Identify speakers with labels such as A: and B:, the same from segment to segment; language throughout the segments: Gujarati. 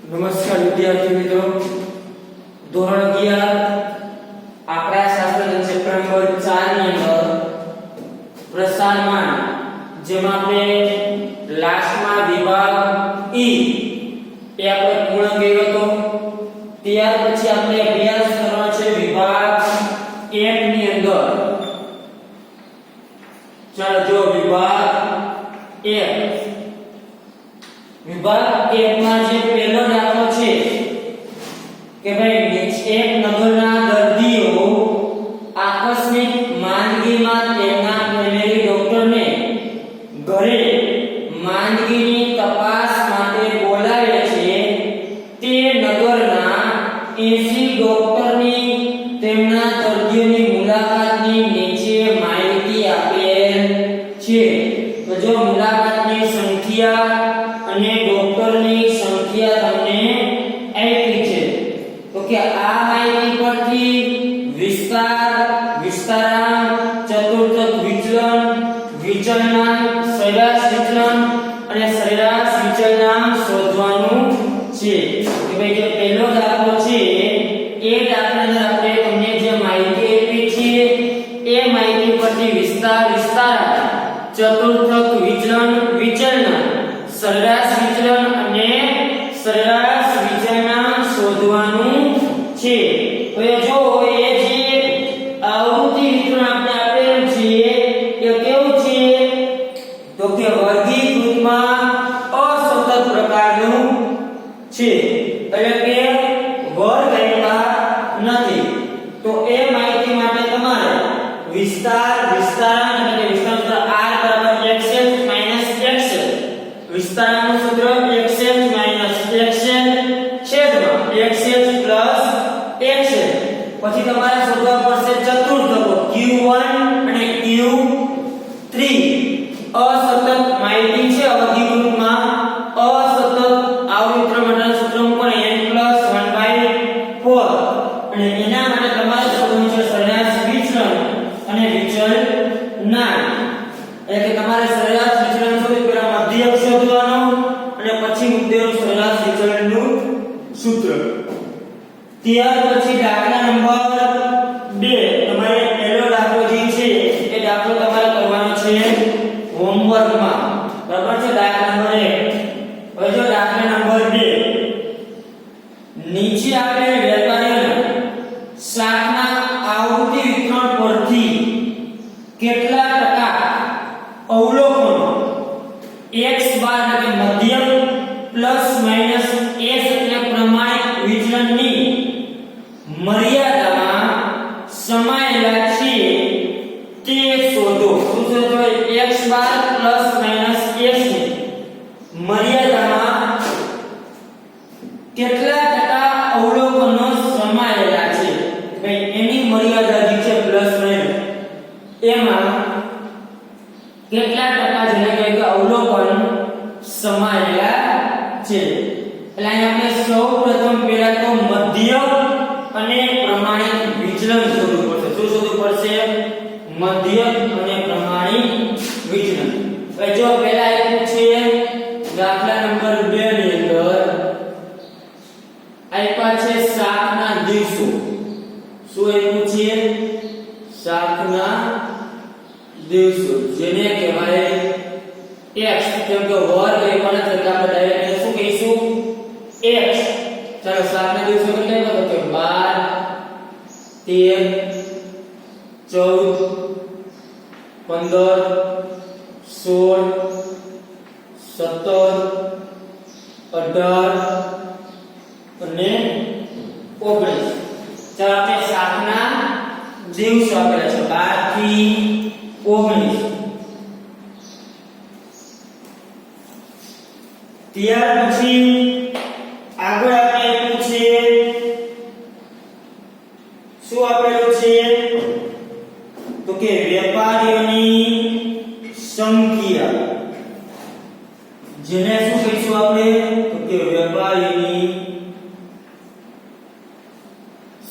A: નમસ્કાર વિદ્યાર્થી મિત્રો, ધોરણ 11 આંકડાશાસ્ત્ર ચેપ્ટર નંબર 4 ની અંદર પ્રસારમાન, જેમાં આપણે લાસ્ટમાં વિભાગ ઈ એ આપણે પૂર્ણ કર્યો હતો. ત્યાર પછી આપણે અભ્યાસ કરવાનો છે વિભાગ 1 ની અંદર. ચાલો જો વિભાગ 1 માં જે પહેલો દાખલો છે કે ભાઈ એક નગરના દર્દીઓ આકસ્મિક માંદગીમાં તેમના ફેમિલી ડોક્ટરને ઘરે માંદગીની તપાસ માટે બોલાવે છે. તે નગરના 80 ડોક્ટરની તેમના દર્દીઓની મુલાકાતની નીચે માહિતી આપેલ છે. તો જો મુલાકાતની સંખ્યા અને ડોક્ટરની સંખ્યા તમને આપી છે, તો કે આ માહિતી પરથી વિસ્તારાંક, ચતુર્થક વિચલન, વિચલનાંક, સરેરાશ વિચલન અને સરેરાશ વિચલનાંક શોધવાનું છે. કે ભાઈ જે પહેલો દાખલો છે એ દાખલાની આપણે તમને જે માહિતી આપી છે એ માહિતી પરથી વિસ્તારાંક, ચતુર્થક વિચલન, વિચલનાંક, સરેરાશ વિચલન અને સરેરાશ વિચલનાંક શોધવાનું છે. હવે જો એ જે આવૃત્તિ વિતરણ આપણે આપેલું છે એ કેવું છે, તો કે વર્ગીકૃતમાં અસતત પ્રકારનું છે, એટલે કે વર્ગ આપ્યા નથી. તો એ માહિતી માટે તમારે વિસ્તારાંક એટલે વિસ્તાર r xl xl, વિસ્તારાંકનું સૂત્ર xl xl છેદમાં xl xl. પછી તમારે શોધવા પડશે ચતુર્થકો q1 અને q3. અસતત માહિતી છે વર્ગીકૃતમાં અસતત આવૃત્તિ માટેનું સૂત્ર પણ n+1/4, અને એના માટે તમારે શોધવાનું છે સરેરાશ વિચલન અને વિચલનાંક. એટલે કે તમારે સરેરાશ વિચલન શોધવું, પહેલા મધ્યક શોધવાનો અને પછી મુદ્દેનું સરેરાશ વિચલનનું સૂત્ર. ત્યાર પછી દાખલા નંબર 2, તમારે પહેલો દાખલો જે છે એ દાખલો તમારે કરવાનો છે હોમવર્કમાં, બરાબર છે. દાખલા નંબર 1. હવે જો દાખલા નંબર 2, નીચે આપેલ વેપારીઓના શાકના આવૃત્તિ વિતરણ પરથી કેટલા ટકા અવલોકનો x બાર એટલે મધ્યક પ્લસ માઈનસ s એટલે પ્રમાણિત વિચલનની મર્યાદામાં સમાયેલા છે તે શોધો. શું શોધો? x બાર પ્લસ માઈનસ s ની મર્યાદામાં કેટલા ટકા અવલોકનો સમાયેલા છે. ભાઈ એની મર્યાદા જે છે પ્લસ માઈનસ, એમાં કેટલા ટકા જેને કહે કે અવલોકન સમાયેલા છે. એટલે અહીં આપણે સૌપ્રથમ પહેલા તો મધ્યક અને પ્રમાણિત વિચલન શોધવું પડશે. શું શોધવું પડશે? મધ્યક અને પ્રમાણિત વિચલન. હવે જો પહેલા આપ્યું છે દાખલા નંબર 2 ની અંદર આપ્યા છે શાકના દિવસો. શું આપ્યું છે? શાકના દિવસો, જેને કહેવાય x, કેમ કે વર્ગ એ પણ છે એટલે આપણે ડાયરેક્ટ શું કહીશું? x. ચાલો શાકના દિવસો કેટલા તો કે 12, 13, 14, 15, 16, 17, 18 અને 19. ચાલો આપણે શાકના દિવસો આપેલા છે 12 થી 19. ત્યાર પછી આગળ આપણે આપ્યું છે શું આપેલું છે, તો કે વેપારીઓની સંખ્યા, જેને શું કહીશું આપણે? તો કે વેપારીની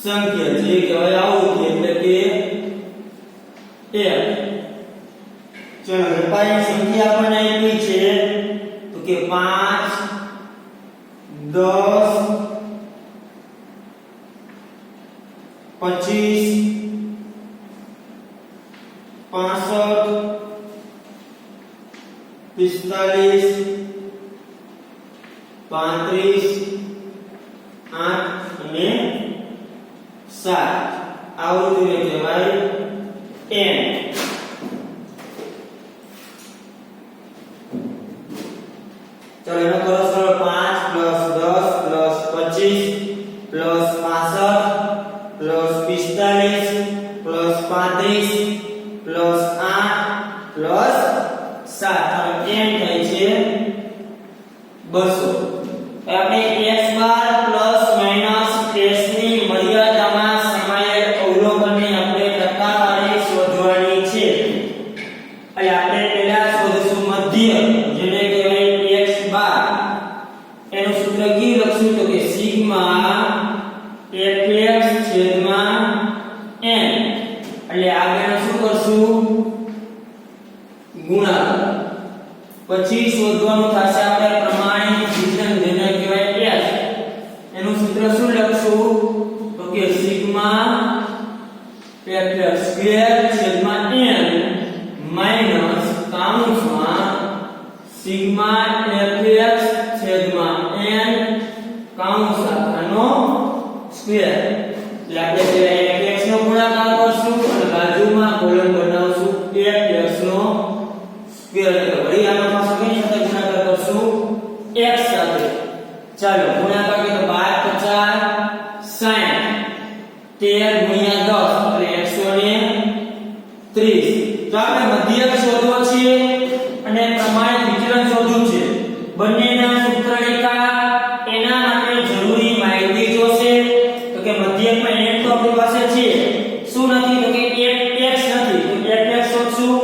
A: સંખ્યા, જે કહેવાય આવૃત્તિ એટલે કે f. ચલો વેપારીની સંખ્યા આપણને આપી છે તો કે 5, 10, 45 35 8 અને 7 આવૃત્તિને કહેવાય n. चलो एनो करो सरल 5 + 10 + 25 + 65 + 45 + 35 + 8 + 7 n થાય છે 200. આપણે x બાર પ્લસ માઈનસ s ની મર્યાદામાં સમાયેલ અવલોકનને આપણે ટકાવારી શોધવાની છે. એટલે આપણે પહેલા શોધશું મધ્ય, જેને કહેવાય x બાર. એનું સૂત્ર કેવું લખશું તો કે સિગ્મા fx છેદમાં n. એટલે આગળ શું કરશું? ગુણાકાર. પછી શોધવાનું થશે આપણે પ્રમાણિત વિચલન, જેને કહેવાય s. એનું સૂત્ર શું લખશું તો કે સિગ્મા fx સ્ક્વેર છેદમાં n માઈનસ કાઉન્સમાં સિગ્મા fx છેદમાં n કાઉન્સ આખાનો સ્ક્વેર. એટલે આપણે fx નો ગુણાકાર કરશું અને બાજુમાં કોલમ બનાવશું fx નો સ્ક્વેર. એટલે વળી આનો પાછો કઈ સાથે ગુણાકાર કરશું? x સાથે. ચાલો ગુણાકાર કરીએ તો 12 50 60 13 × 10 એટલે 130. તો આપણે મધ્યક શોધવો છે અને પ્રમાણિત વિચલન શોધવું છે. બંનેના સૂત્રરેખા એના માટે જરૂરી માહિતી જોશે. તો કે મધ્યકમાં n તો આપણી પાસે છે, શું નથી તો કે fx નથી, તો fx શોધશું.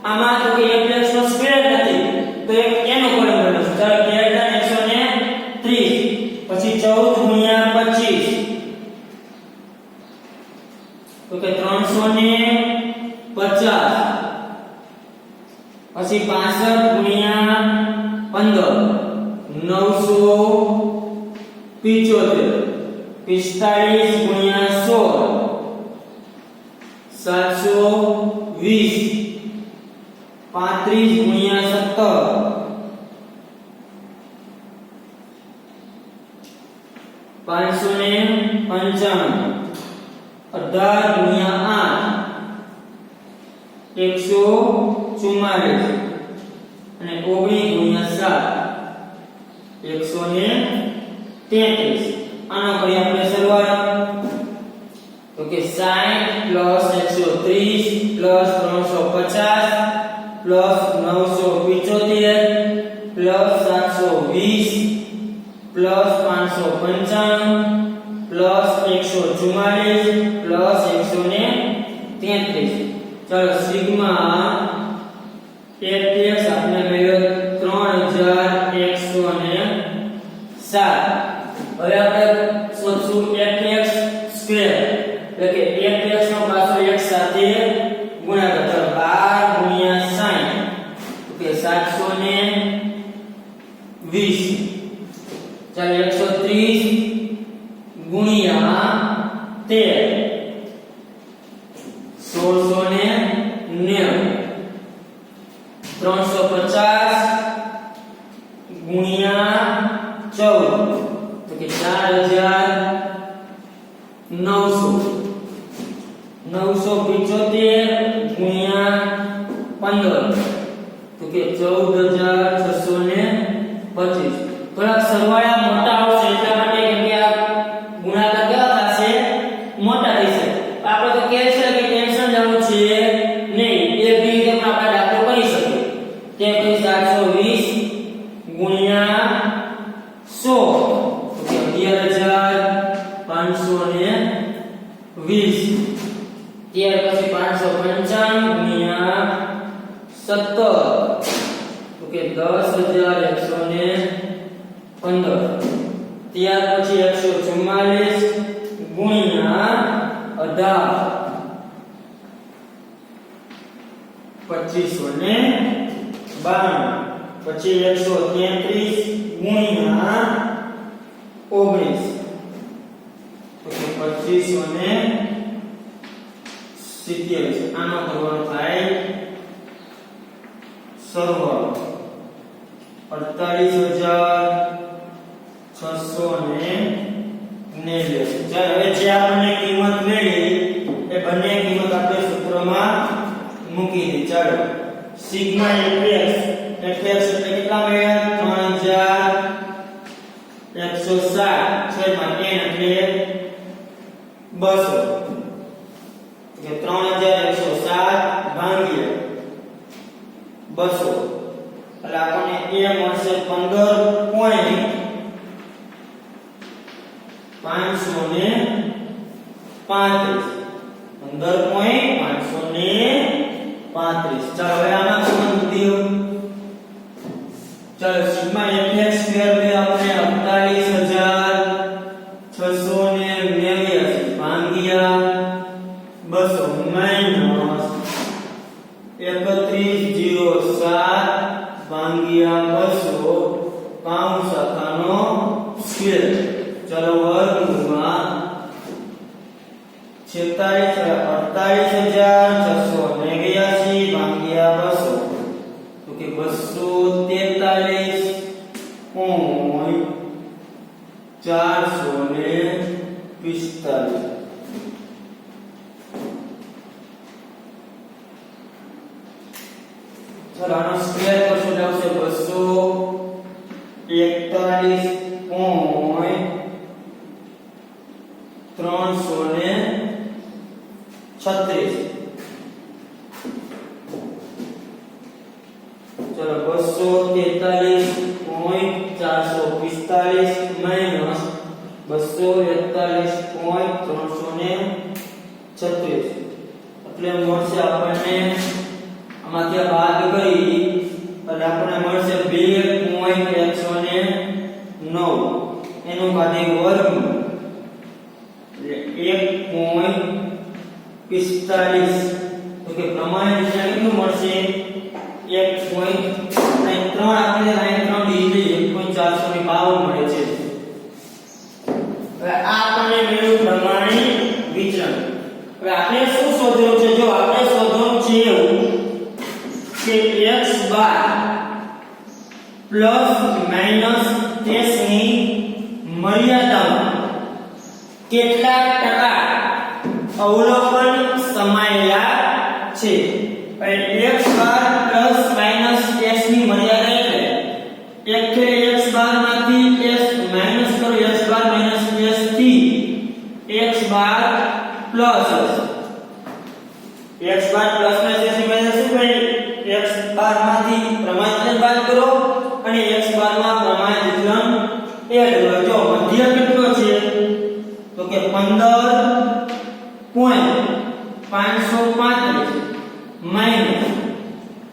A: આમાં તો કે fx નો સ્ક્વેર નથી, તો એક એનો કોલમ બનાવશું. ચાલો 130 પછી 14 × 25 તો કે 350 પછી 65 × 15 975 45 × 16 720 35 × 17 595 18 × 144 અને 19 × 7 133. આનો કરી આપણે સરવાળો તો કે 60 + 130 + 350 + 975 + 720 + 595 + 144 + 133. चलो सिग्मा fx આપણે મળ્યો 3107. હવે આપણે શોધશું fx સ્ક્વેર, એટલે કે fx નો પાછો x સાથે ગુણાકાર. તો 12 × 60 તો કે 720. ચાલો 130 ગુણ્યા 13 1690. 350 ગુણ્યા 14 તો કે 4900. 975 ગુણ્યા 15 તો કે 14625. થોડા સરવાળા મોટા આવશે એટલા માટે કેમ કે આ ગુણાકાર કેવા થશે? મોટા થશે. આપણે તો કે છે કે ટેન્શન લેવું છે નહીં, એક રીતે પણ આપણે દાખલો કરી શકીએ. કે પછી 720 ગુણ્યા 100 તો કે 11520. ત્યાર પછી 555 ગુણ્યા 17 તો કે 10115. ત્યાર પછી 144 ગુણ્યા 18 2592. પછી 133 ગુણ્યા 19 તો કે 2570. આનો કરવાનો થાય સરવાળો. 48,690. ચાલો હવે જે આપણને કિંમત મળી એ બંને કિંમત આપણે સૂત્રમાં મૂકી દી. ચાલો સિગ્મા fx એટલે કેટલા મળ્યા? 3160 છેદમાં n એટલે 200 કે 3160 ભાગ્યા 200 એટલે આપણને a મળશે 15.535. ચાલો હવે આમાં કિંમત દીધો. ચાલો સિગ્મા fx સ્ક્વેર લે આપણે 48,689 ભાગ્યા 200 માઈનસ 3107 ભાગ્યા 200 કૌંસ શાખાનો સ્ક્વેર. ચાલો વર્ગમૂળમાં 48,689 ભાગ્યા 200 તો કે 243.445. ચાલો આનો સ્ક્વેર કરશો એટલે આવશે 241.336. चलो 243.445 माइनस 241.336 એટલે મળશે આપણને આમાંથી બાદ કરી એટલે આપણને મળશે 2.109 એનું બાદી વર્ગમૂળ એટલે 1.45. તો કે પ્રમાણ નિશાની કેટલું મળશે? 1.3 આપણે લાઈન 3 દીધી 1.452 મળે છે. હવે આ આપણને મળ્યું પ્રમાણિત વિચલન. હવે આપણે શું શોધવાનું છે? જો આપણે શોધવાનું છે એવું કે x બાર પ્લસ માઈનસ 30 ની મર્યાદામાં કેટલા ટકા અવલોકન સમાયેલા છે. x બાર પ્લસ માઈનસ s ની મર્યાદા એટલે એક કે x બાર માંથી s માઈનસ કરો x બાર માઈનસ s થી x બાર પ્લસ x બાર પ્લસ s ની મર્યાદા શું કરી? x બાર માંથી પ્રમાણિત વિચલન બાદ કરો અને x બાર માં પ્રમાણિત વિચલન એડ કરો. જો મધ્ય કેટલો છે? તો કે 15.535 માઈનસ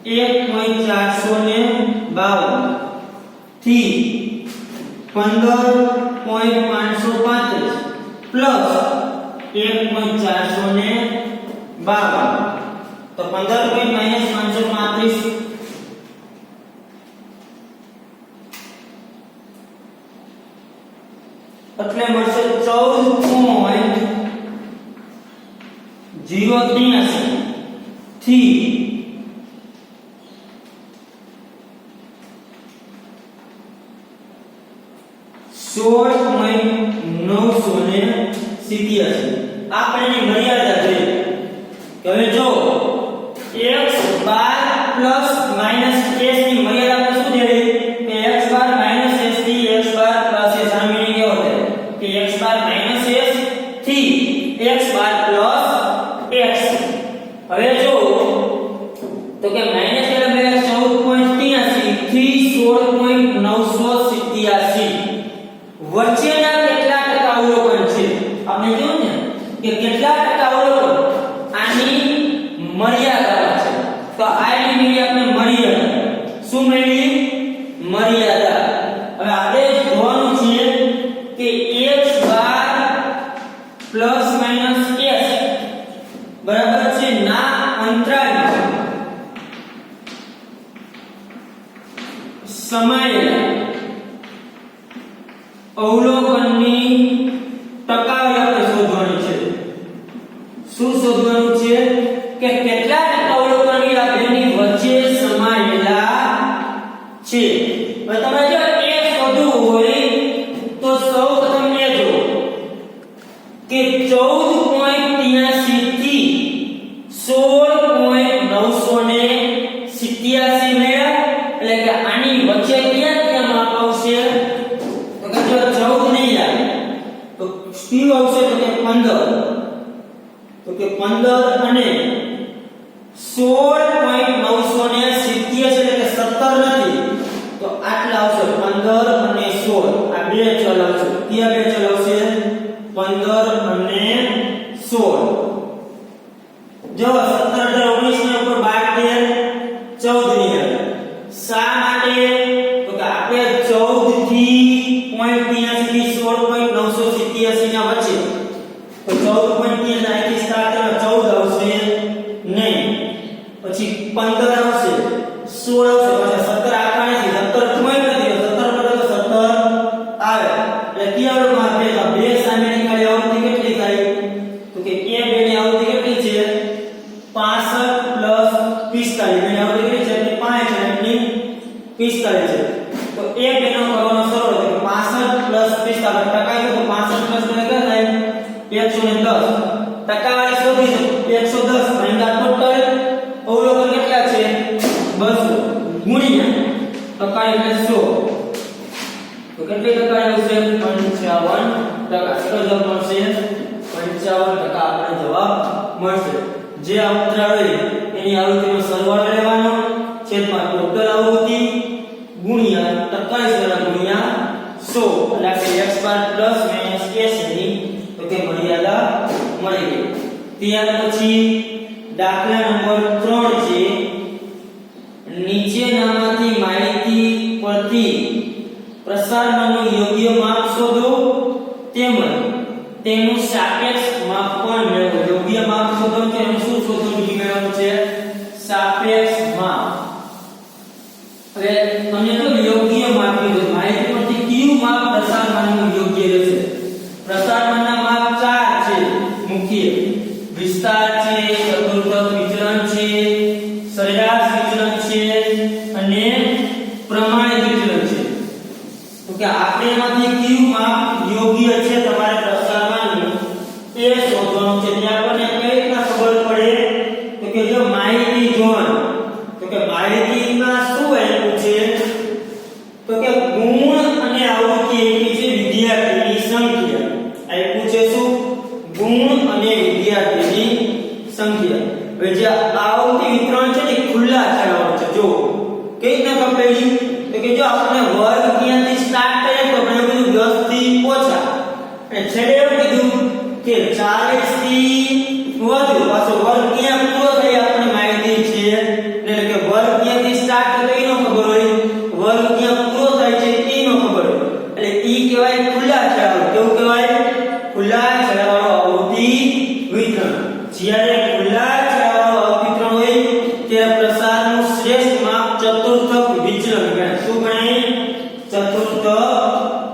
A: 1.452 થી 15.535 પ્લસ 1.452 તો 15.535 એટલે મળશે 14.083 થી 16.987. આપણે મર્યાદા જોઈએ કે હવે જો x બાર પ્લસ માઈનસ s ની મર્યાદા આપણે શું જોઈએ કે x બાર માઈનસ s થી x બાર પ્લસ s આ મીનિંગ એવો થાય કે x બાર માઈનસ s થી x બાર પ્લસ x. હવે જો તો કે માઈનસ એટલે 14.83 થી 16.987 વચ્ચેના કેટલા ટકા અવલોકન છે આપણે જોયું ને કે કેટલા ટકા અવલોકન આની મર્યાદા છે. તો આની મેળવી આપણે મર્યાદા. શું મેળવી? મર્યાદા. હવે આપણે જોવાનું છે કે x બાર પ્લસ માઈનસ s બરાબર છે ના અંતરાલ સમાયેલા અવલોકનની ટકાવારી આપણે શોધવાની છે. શું શોધવાનું છે કે કેટલા ટકા અવલોકન આ બેની વચ્ચે સમાયેલા છે. 87 મળ્યા એટલે કે આની વચ્ચે ક્યાં માપ આવશે તો કે જો 14 નહીં આવે તો શું આવશે તો કે 15 અને 16.987 એટલે કે 17 નથી તો આટલા આવશે 15 અને 16 આ બે ચલ આવશે કયા બે ચલ આવશે 15 અને 16 જો 17 19 ને ઉપર 12 13 14 ની આવે શા માટે તો કે આપણે 14 થી 0.83 થી 16.987 ના વચ્ચે તો 14.83 થી સ્ટાર્ટ કરે 14 આવશે નહીં પછી 15 આવશે 16 આવશે પછી 17 આપવા નથી 17 પોઈન્ટ નથી 17 પર તો 17 આવે એટલે કયા માં બે સામે નીકળી આવૃત્તિ કેટલી થાય તો કે એ બે ની આવૃત્તિ કેટલી છે 65 + 45 ની આવૃત્તિ કેટલી છે એટલે 5 છે એટલે 45 છે તો એક બેનો કરવાનો સરળ છે 65 + 45 ટકા તો 65 + કેટલા થાય 110 ટકાવારી શોધી 110 ભાગ્યા ટોટલ અવલોકન કેટલા છે 200 ગુણ્યા ટકા એટલે 100 તો કેટલી ટકા આવશે 55% કેટલો જવાબ મળશે 55% આપણને જવાબ મળશે જે અંતરાળ હોય એની આવૃત્તિનો સરવાળો લેવાનો છેદમાં ટોટલ આવૃત્તિ ગુણ્યા ટકા ગુણ્યા 100 એટલે x બાર પ્લસ માઈનસ s ની તો કે મર્યાદા મળી ગઈ ત્યાર પછી દાખલા નંબર 3 છે નીચેનામાંથી માહિતી પરથી પ્રસારણનું યોગ્ય માપ શોધો તેમજ તેનું સાપેક્ષ માપ પણ મેળવો યોગ્ય માપ શોધો તેનું શું શોધવું મેળવવું છે સાપેક્ષ માપ હવે તમને તો યોગ્ય માપ કીધું માહિતી પરથી કયું માપ પ્રસારણનું યોગ્ય રહેશે પ્રસારણના માપ 4 છે મુખ્ય વિસ્તાર છે ચતુર્થક વિચલન છે સરેરાશ વિચલન છે અને પ્રમાણિત વિચલન છે તો કે આપણે એમાંથી કયું માપ યોગ્ય છે તમારે પ્રસારણનું એ શોધવાનું છે ત્યાં આપણને કઈ રીતના ખબર પડે તો કે જો માહિતી જોવાનું તો કે માહિતીમાં શું આપ્યું છે તો કે ગુણ અને આવૃત્તિ એટલી છે વિદ્યાર્થીની સંખ્યા આપ્યું છે શું ગુણ અને વિદ્યાર્થીની સંખ્યા હવે જે આવૃત્તિ વિતરણ છે તે ખુલ્લા છેડાવાળું છે જો કઈ રીતના કપેલી તો કે જો આપણે વર્ગ ક્યાંથી સ્ટાર્ટ કરીએ તો આપણે કીધું 10 થી ઓછા અને છેડે એવું કીધું કે 40 થી વધુ પાછો વર્ગ ક્યાં પૂરો થાય આપણે માહિતી છે એટલે કે વર્ગ ક્યાંથી સ્ટાર્ટ થાય એનો ખબર હોય વર્ગ ક્યાં પૂરો થાય છે એનો ખબર હોય એટલે ઈ કહેવાય ખુલ્લા છેડાવાળું કેવું કહેવાય ખુલ્લા છેડાવાળું આવૃત્તિ વિતરણ જ્યારે ખુલ્લા છેડાવાળું આવૃત્તિ વિતરણ હોય ત્યારે પ્રસારનું શ્રેષ્ઠ માપ ચતુર્થક વિચલન ગણાય શું ગણાય ચતુર્થક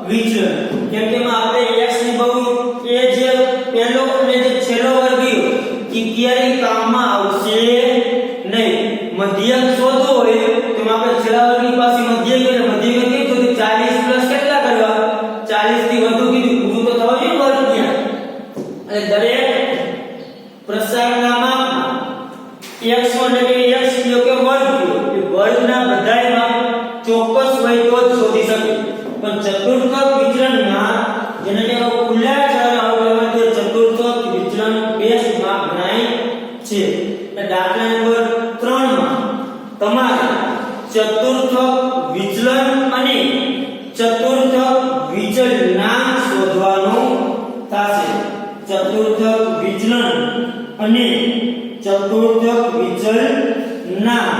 A: વિચલન કેમ કે આપણે x ની બહુ એ જે પહેલો અને જે છેલ્લો વર્ગીય ઈ ક્યારેય કામમાં આવશે નહીં મધ્યક શોધવો હોય તો આપણે છેલ્લા વર્ગની પાસે મધ્યક એટલે મધ્યક કીધું તો 40 પ્લસ કેટલા કરવા 40 થી વધુ કીધું પૂરું તો થવા જોઈએ વર્ગ ક્યાં અને દરેક પ્રસારના માપમાં x1 એટલે x કયો કે વર્ગ કયો એ વર્ગના બધાય માપ ચોક્કસ હોય તો જ શોધી શકે પણ ચતુર્થક વિચલનમાં જેને કે ખુલ્લા છેડાવાળું આવે તો ચતુર્થક વિચલન બેસ્ટ માપ ગણાય છે દાખલા નંબર 3 માં તમારે ચતુર્થક વિચલન અને ચતુર્થક વિચલનાંક શોધવાનું થશે ચતુર્થક વિચલન અને ચતુર્થક વિચલનાંક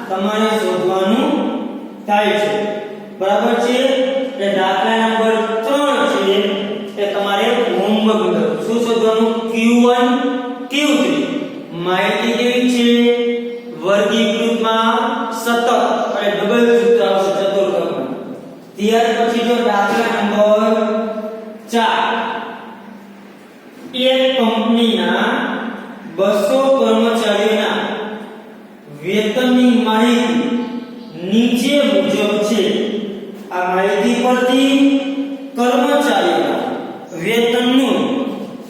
A: તમારે શોધવાનું થાય છે બરાબર છે એટલે દાખલા નંબર 3 છે એ તમારે હોમવર્ક શું શોધવાનું q1 q3 માહિતી કેવી છે વર્ગીકૃતમાં સતત અને ડબલ સૂત્ર આવશે ચતુર્થકમાં ત્યાર પછી જો દાખલા નંબર 4 એક કંપનીના 200 કર્મચારીઓના વેતનની માહિતી નીચે મુજબ છે આ માહિતી પરથી કર્મચારીઓના વેતનનું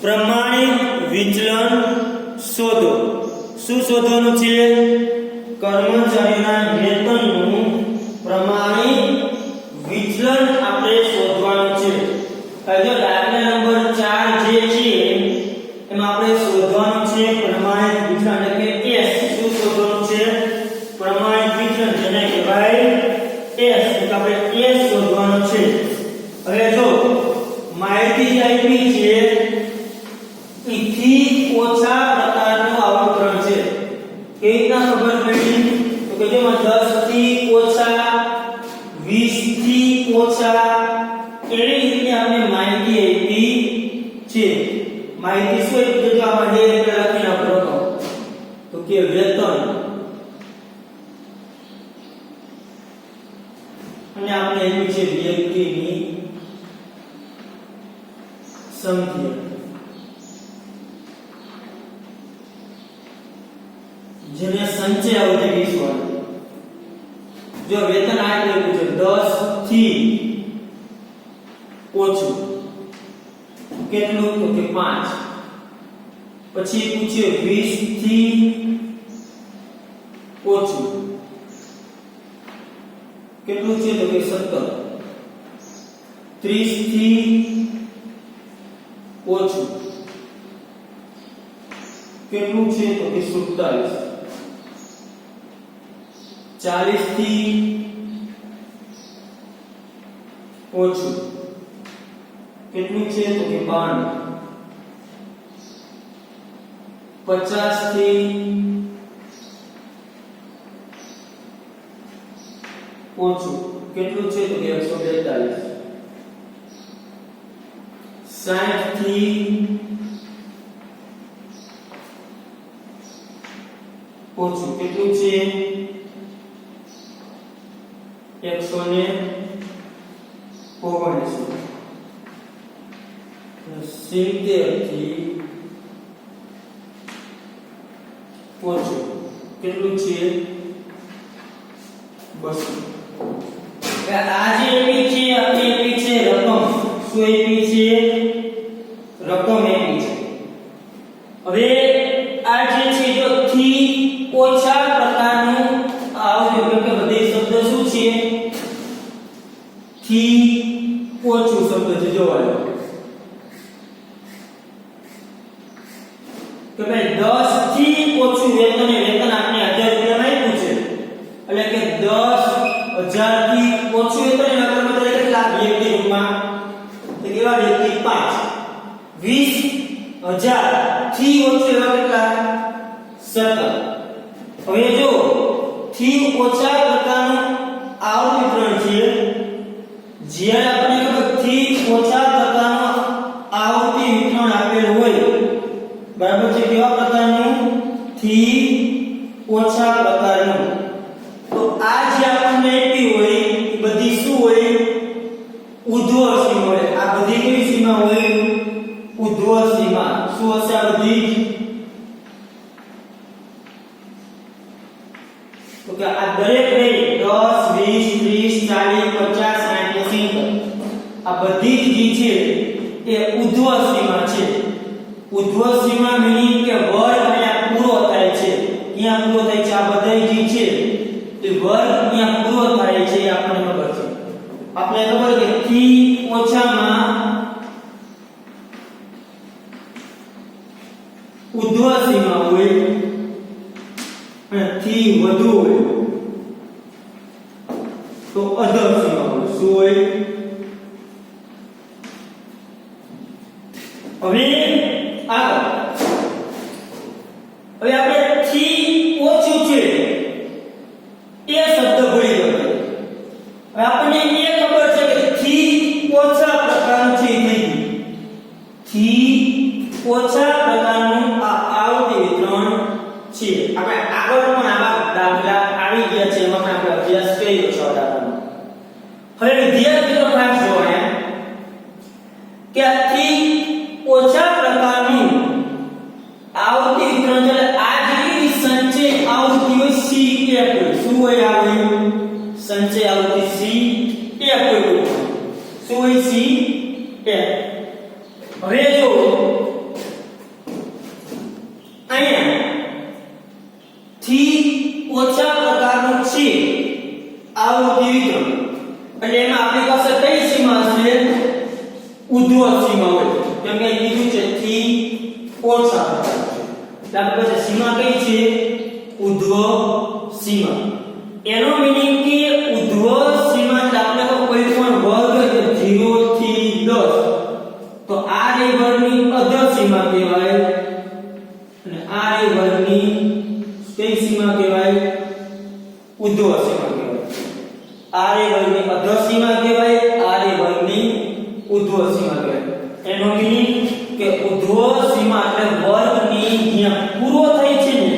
A: પ્રમાણિત વિચલન શોધો શું શોધવાનું છે કર્મચારીઓના વેતન કે આપણે a શોધવાનો છે. હવે જો માહિતી જે આપી છે એ થી ઓછા પ્રકારનું આવર્તન છે. કેવી રીતના ખબર પડી? તો કે જેમાં 10 થી ઓછા, 20 થી ઓછા એવી રીતે આપણે માહિતી આપી છે. માહિતી શું છે? જો આમાં જે લખીને આપણો તો કે વેતન અને આપણે એવી છે વ્યક્તિની સંખ્યા. જેને સંચય અવધિ વિશ્વની જો વેતન આટલું છે 10 થી ઓછું કેટલું તો કે 5. પછી પૂછ્યું 20 થી ઓછું કેટલું છે તો કે 17. 30 થી ઓછું કેટલું છે તો કે 47. 40 થી ઓછું કેટલું છે તો કે 92. 50 થી ઓછું કેટલું છે તો કે 142. 60 થી ઓછું કેટલું છે 179. 70 થી ઓછું કેટલું છે 200. આ જે આપી છે આપણી આપી છે રકમ. શું આપી છે? રકમ આપી છે. હવે આ જે છે જો થી ઓછા પ્રકારનું આવ્યું કે બધી શબ્દ શું છે થી ઓછું શબ્દ છે. જોવાયો કે ભાઈ 10 થી ઓછું વેતન એ વેતન આપણે 1000 રૂપિયા માં આપ્યું છે. એટલે કે 10,000 થી ઓછું વેતન એના કરતા એટલે કેટલા વ્યક્તિ રૂપમાં તો કેવા વ્યક્તિ 5. 20,000 થી ઓછું એવા કેટલા 17. હવે જો થી ઓછા પ્રકારનું આવર્ત વિતરણ છે. જ્યારે આપણે થી ઓછા પ્રકારનું આવર્ત વિતરણ આપેલ હોય બરાબર છે. કેવા પ્રકારનું? થી ઓછા પ્રકારનું. તો આ જે આપણને આપી હોય એ બધી શું હોય? ઉધ્વ સીમા હોય. આ બધી કેવી સીમા હોય? ઉધ્વ સીમા. શું હશે આ બધી? તો કે આ દરેક દરેક 10 20 30 40 50 60 70 આ બધી જ છે એ ઉધ્વ સીમા છે. ઉધ્વ સીમા મીનિંગ કે વર્ગ અહીંયા પૂરો થાય છે. ક્યાં પૂરો થાય છે? આ બધાય જે છે એ વર્ગ અહીંયા પૂરો થાય છે. આપણને ખબર છે. આપણે ખબર કે થી ઓછામાં ઉધ્વ સીમા હોય અને થી વધુ હોય તો અધર સીમા હોય. શું હોય? હવે હવે આપણે થી ઓછું છે એ શબ્દ ભૂલી ગયો. હવે આપણને એ ખબર છે કે થી ઓછા પ્રકારનું છે નહીં. થી ઓછા પ્રકારનું આ આવર્ત વિતરણ છે. આપણે આગળ પણ આવા દાખલા આવી ગયા છે. એમાં આપણે અભ્યાસ કર્યો છે દાખલાનો. હવે વિદ્યાર્થીઓ ખાસ જોયા કે આ થી ઓછા પ્રકારનું આવર્ત વિતરણ એટલે આ જેવી સંચય આવૃત્તિ હોય સી એફ હોય. શું હોય? આવ્યું સંચય આવૃત્તિ સી એફ હોય. શું હોય? C F. હવે જો અહીંયા થી ઓછા પ્રકારનું છે આવૃત્તિ વિતરણ એટલે એમાં આપણી પાસે કઈ સીમા છે? ઉધ્વ સીમા હોય. કેમ કે કીધું છે થી ઓછા પ્રકારનું. એટલે પછી સીમા કઈ છે? ઉધ્વ સીમા. એનો મીનિંગ કે ઉધ્વ સીમા આર એ વર્ગની અધર સીમા કહેવાય, આર એ વર્ગની ઉધ્વ સીમા કહેવાય. એનો મીનિંગ કે ઉધ્વ સીમા એટલે વર્ગની જ્યાં પૂરો થઈ છે ને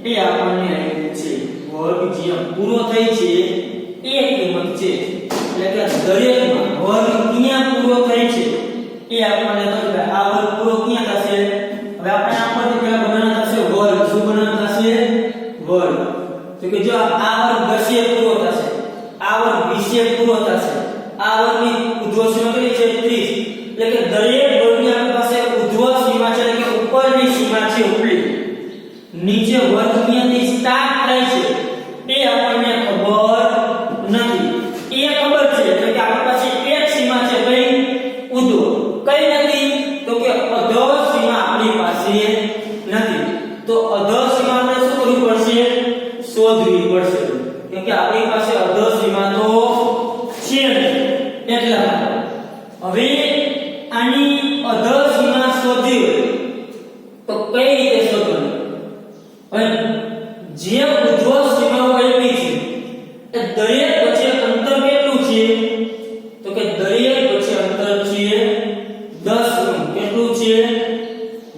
A: એ આપણને આવ્યું છે. વર્ગ જ્યાં પૂરો થઈ છે એ કિંમત છે. એટલે કે દરેકમાં વર્ગ ક્યાં પૂરો થાય છે એ આપણને તો આ વર્ગ પૂરો ક્યાં થશે. હવે આપણે આ પરથી પેલા બનાવના થશે વર્ગ. શું બનાવના થશે? વર્ગ. તો કે જો આ વર્ગ 10 એ પૂરો થશે, આ વર્ગ 20 એ પૂરો થશે, આ વર્ગની ઉધ્વ સીમા કેટલી છે? 30. એટલે કે દરેક વર્ગની આપણી પાસે ઉધ્વ સીમા છે, એટલે કે ઉપરની સીમા છે ઉપલી. નીચે વર્ગ ક્યાંથી સ્ટાર્ટ થાય છે એ આપણને ખબર નથી. એ ખબર છે એટલે કે આપણી પાસે એક સીમા છે કઈ? ઉધ્વ. કઈ નથી? તો કે અધર સીમા આપણી પાસે નથી. તો અધર સીમા આપણે શું કરવું પડશે? શોધવી પડશે. કેમ કે આપણી પાસે અધર સીમા તો છે નહીં. એટલા હવે આની અધર સીમા શોધવી હોય તો કઈ રીતે શોધવાની? હવે જે ઉધ્વ સીમાઓ આપી છે એ દરેક વચ્ચે અંતર કેટલું છે? તો કે દરેક વચ્ચે અંતર છે 10 ગુણ. કેટલું છે?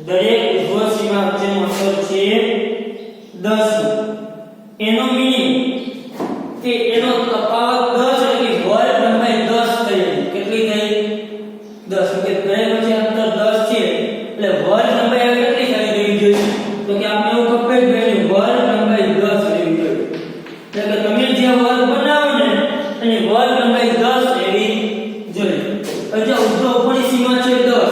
A: દરેક ઉધ્વ સીમા વચ્ચેનું અંતર છે 10 ગુણ. એનો મીનિંગ કે એનો તફાવત 10 એટલે વર્ગ લંબાઈ 10 થઈ. કેટલી થઈ? 10. કે દરેક વચ્ચે અંતર 10 છે એટલે વર્ગ લંબાઈ કેટલી થઈ રહેવી જોઈએ? તો કે આપણે એવું ખબર છે કે વર્ગ લંબાઈ 10 રહેવી જોઈએ. એટલે કે તમે જે વર્ગ બનાવો ને એની વર્ગ લંબાઈ 10 રહેવી જોઈએ. હવે જો ઉધ્વ ઉપરની સીમા છે 10,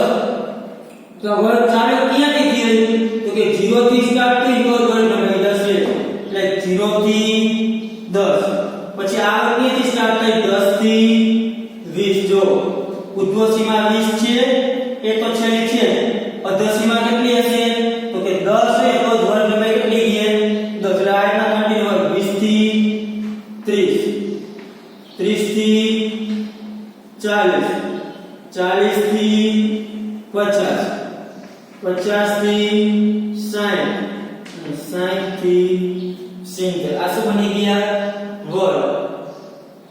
A: તો વર્ગ ચાલુ ક્યાંથી થઈ? તો કે 0 થી સ્ટાર્ટ થઈ તો વર્ગ લંબાઈ 10 છે. એટલે 0 થી 10. પછી આ વર્ગ ક્યાંથી સ્ટાર્ટ થઈ? 10 થી 20. જો ઉધ્વ સીમા 20 છે એ તો છેલ્લી છે. અધર સીમા કેટલી હશે? તો કે 10 છે તો વર્ગ લંબાઈ કેટલી છે? 10. એટલે આ રીતના કન્ટિન્યુ વર્ગ 20 થી 30, 30 થી 40, 40 થી 50, 50 થી 60, 60 થી 70. આ શું બની ગયા? વર્ગ.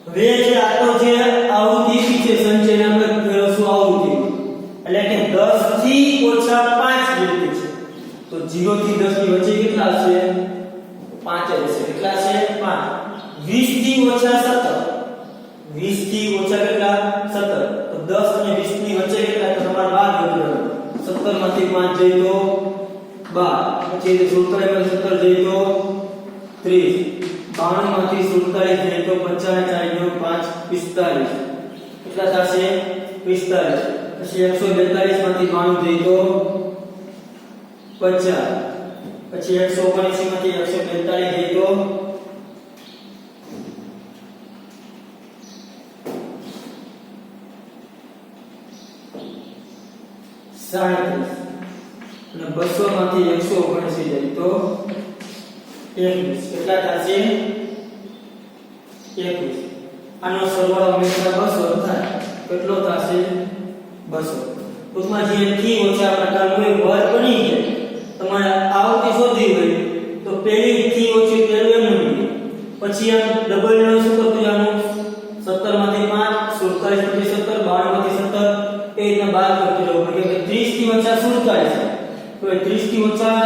A: હવે જે આ તો જે આવૃત્તિ છે સંચયને આપણે ફેરવશું આવૃત્તિ. એટલે કે 10 થી ઓછા 5 જેટલી છે. તો 0 થી 10 ની વચ્ચે કેટલા હશે? 5 હશે. કેટલા છે? 5. 20 થી ઓછા 17, 20 થી ઓછા કેટલા? 17. તો 10 અને 20 ની વચ્ચે કેટલા? તો તમારે 12 ગણવાનું. 17 માંથી 5 જઈ તો 12. પછી 17 માંથી 17 જઈ તો 30. 92 માંથી 47 જઈ તો 50 4 5 45. કેટલા થશે? 45. પછી 142 માંથી 92 જઈ તો 50. પછી 179 માંથી 142 જઈ તો 37. અને 200 માંથી 179 જાય તો 21. કેટલા થશે? 21. આનો સરવાળો હંમેશા 200 થાય. કેટલો થશે? 200. ટૂંકમાં જે થી ઓછા પ્રકારનું વર્ગ બની જાય. તમારે આવૃત્તિ શોધવી હોય તો પહેલી થી ઓછી પહેલું એમનું પછી આમ ડબલ નો શું કરતું જવાનું? 17 માંથી 5, 47 માંથી 17, 92 માંથી 17 એ રીતના બાદ કરતું જવું પડે. કે 30 થી ઓછા 47 તો 30 થી ઓછા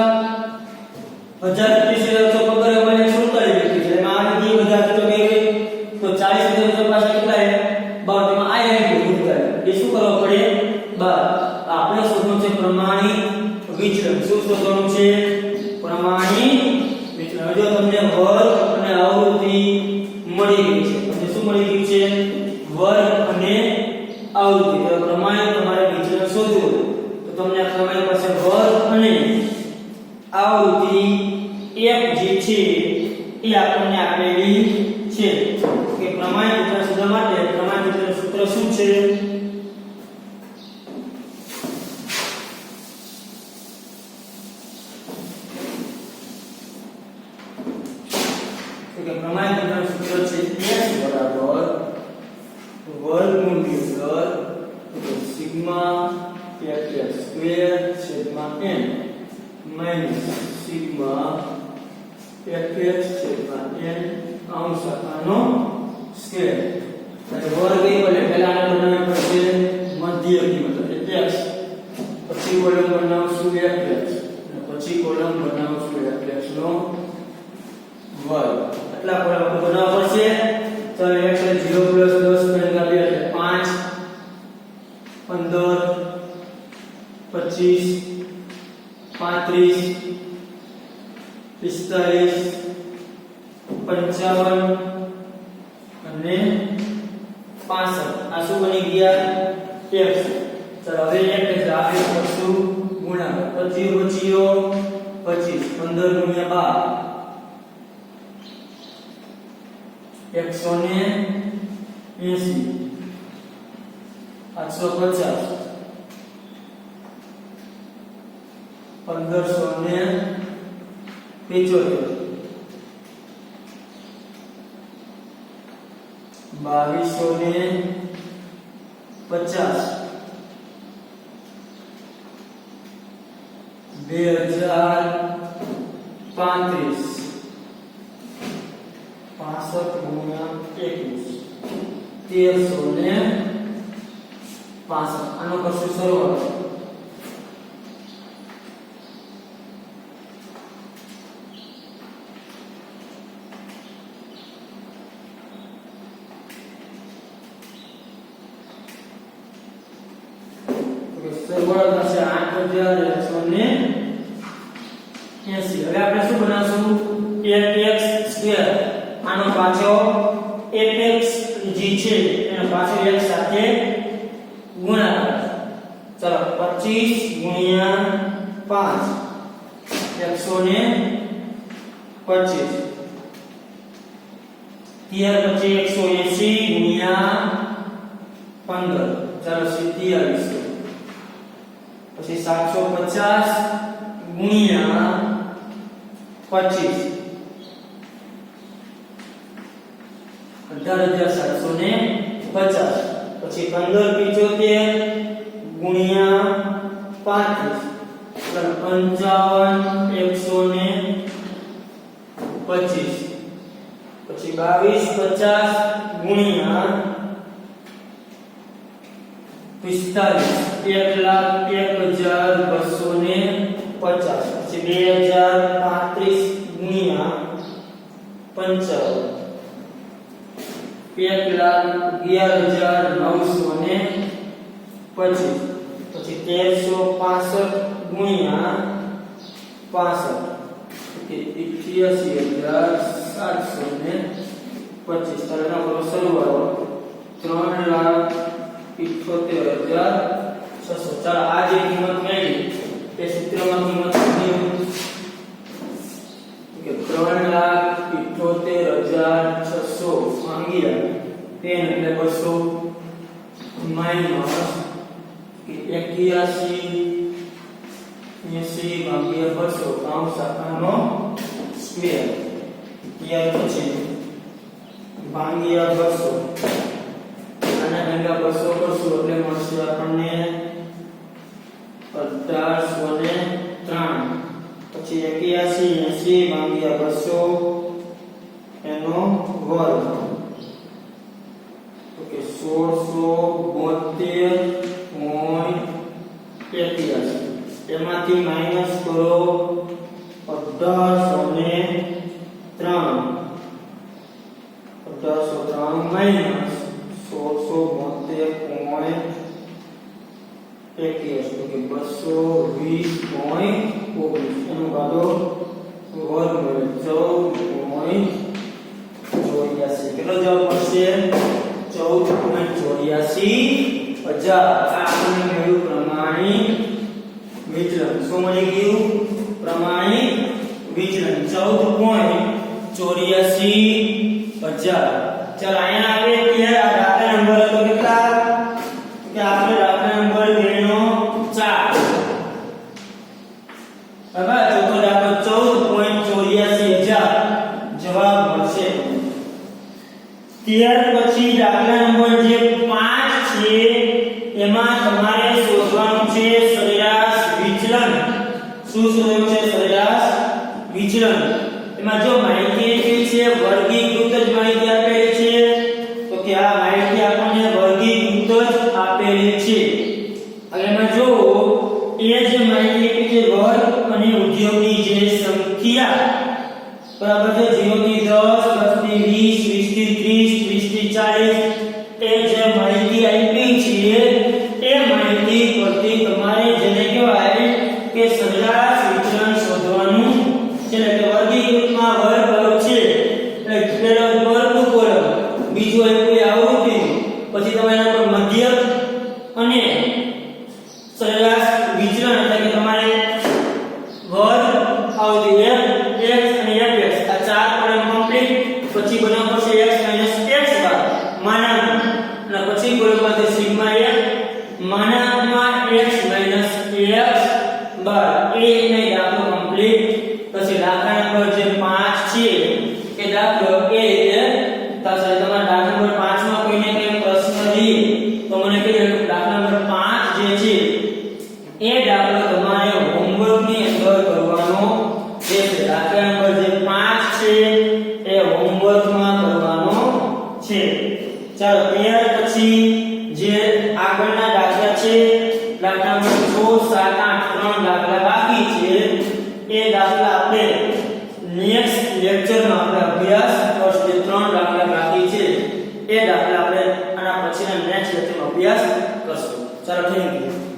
A: 1030 તો પગાર મને 47 લીધી છે. એમાં આ દી બધા તો કે તો 40 થી ઓછા પાછા કેટલા છે? 52. માં આ આવી ગયું થાય. એ શું કરવું પડે? 12. આપણે શોધવાનું છે પ્રમાણિત વિચલન. શું શોધવાનું છે? પ્રમાણિત વિચલન. જો તમને વર્ગ અને આવૃત્તિ મળી ગઈ છે. તમને શું મળી ગયું છે? વર્ગ અને આવૃત્તિ. તો પ્રમાણિત તમારે વિચલન શોધવું તો તમને તમારી પાસે વર્ગ અને આવૃત્તિ f જે છે એ આપણને આપેલી છે. કે પ્રમાણિત વિચલન શોધવા માટે પ્રમાણિત વિચલનનું સૂત્ર શું છે? કે પ્રમાણિત વિચલનનું સૂત્ર છે x બરાબર વર્ગમૂળ સિગ્મા f સ્ક્વેર છેદમાં n માઈનસ સિગ્મા f છેદમાં n અંશ આનો સ્ક્વેર એટલે વર્ગ એટલે પહેલા આને બનાવવું પડશે મધ્ય કિંમત એટલે x પછી કોલમ બનાવશું fx પછી કોલમ બનાવશું fx નો વર્ગ એટલા કોલમ બનાવવા પડશે તો x એટલે 0 + 10 ભાગ્યા 2 એટલે 5 15 25 35 45 55 અને 65 આ શું બની ગયા x ચલો હવે એક એટલે આપણે કરશું ગુણાકાર 25 25 15 × 12 180 850 1575 આનો કરશું સરવાળો સરવાળો થશે 8180 હવે આપણે શું બનાવશું fx² આનો પાછો fx જે છે એનો પાછો x સાથે ગુણાકાર ચલો 25 × 5 125 ત્યાર પછી 180 × 15 ચાલો 27 પછી 750 × 25 18750 પછી 1575 × 35 55 125 પછી 22750 તરનો સરવાળો 3,78,600 ચાલો આ જે કિંમત મળી તે સૂત્રમાં કિંમત કે 3,78,600 ભાગ્યા 10 એટલે 200 માઈનસ 81 ભાગ્યા 200 કૌંસ શાખાનો સ્ક્વેર ત્યાર પછી ભાગ્યા 200 અને ભાગ્યા 200 કરશું એટલે મળશે આપણને 1803 પછી 81 ભાગ્યા 200 એનો વર્ગ તો કે 1672.81 એમાંથી માઈનસ કરો 1803 માઈનસ 1672.81 તો કે 220.19 એનો બાદો વર્ગ મળે 14.84 કેટલો જવાબ મળશે 14.84 હજાર આ આપણને મળ્યું પ્રમાણિક વિચલન શું મળી ગયું પ્રમાણિક વિચલન 14.84 ચાલો અહીંયા આવે કે આ દાખલા નંબર હતો કેટલા કે આપણે દાખલા નંબર 2 નો 4 હવે ચોથો દાખલો 14.84 જવાબ મળશે ત્યાર પછી દાખલા નંબર જે 5 છે એમાં તમારે શોધવાનું છે સરેરાશ વિચલન શું શોધવાનું છે સરેરાશ વિચલન એમાં જો માહિતી આપેલી છે વર્ગીકૃત જ માહિતી આપેલી છે કે આ માહિતી આપણને વર્ગીકૃત જ આપેલી છે. હવે એમાં જો એ જે માહિતી કે જે વર્ગ અને ઉદ્યોગની જે સંખ્યા બરાબર છે 0 થી 10, 10 થી 20, 20 થી 30, 20 થી 40 એ જે માહિતી આપી છે એ માહિતી પરથી તમારે જેને કહેવાય કે સરેરાશ વિચલન શોધવાનું છે. એટલે કે વર્ગીકૃતમાં વર્ગ કયો છે એટલે પહેલો વર્ગ કોલમ, બીજો એ કોઈ આવૃત્તિ, પછી તમે એના પર મધ્યક અને સરેરાશ વિચલન એટલે કે તમારે વર્ગ આવૃત્તિ f x અને fx આ ચાર કોલમ કમ્પ્લીટ. પછી બનાવવો પડશે x x બાર માનાંક અને પછી કોલમ પાસે સિગ્મા f માનાંકમાં x x બાર એ ને દાખલો કમ્પ્લીટ. પછી દાખલા નંબર જે 5 છે એ દાખલો એ થશે. તમારા દાખલા નંબર 5 માં કોઈને કઈ પ્રશ્ન રહી તો મને કહી દો. દાખલા નંબર 5 જે છે એ દાખલો તમારે હોમવર્ક ની અંદર કરવાનો છે. દાખલા નંબર જે 5 છે એ હોમવર્ક માં કરવાનો છે. ચાલો ત્યાર પછી જે આગળના દાખલા છે દાખલા નંબર 6, 7, 8 ત્રણ દાખલા બાકી છે. એ દાખલા આપણે નેક્સ્ટ લેક્ચરમાં આપણે અભ્યાસ કરશું. જે ત્રણ દાખલા બાકી છે એ દાખલા આપણે આના પછીના નેક્સ્ટ લેક્ચરમાં અભ્યાસ કરશું. ચાલો થેન્ક યુ.